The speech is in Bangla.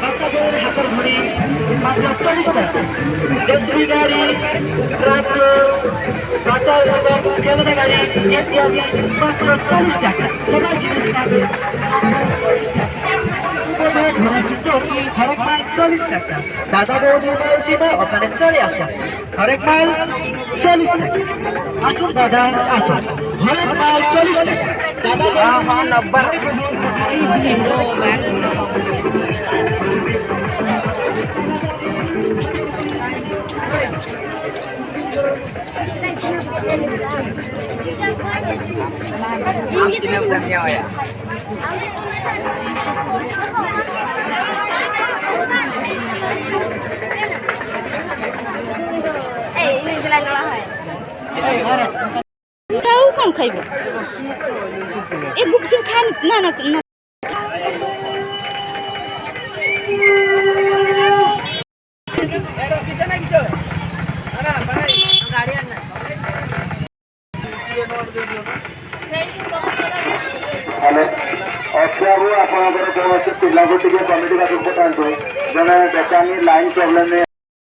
বাচ্চাদের হাতের ঘড়ি মাত্র 40 টাকা। জেসিবি গাড়ি, ট্রাক্টর, বাচ্চার এবং খেলনা গাড়ি ইত্যাদি মাত্র 40 টাকা। সবাই জিনিস পাবে হরেক মাল 40 টাকা। দাদা বৌদি বয়সীরা ওখানে চলে আসুন। হরেক মাল 40 টাকা। আসুন দাদা আসুন, হরেক মাল 40 টাকা। দাদা নব্বর কম খাইব এ গুপচুপ খান না না না हेलो अक्षय बाबू आपंकर कौन पिला को कमिटी का पठातु जड़े बेचानी लाइन प्रोब्लेम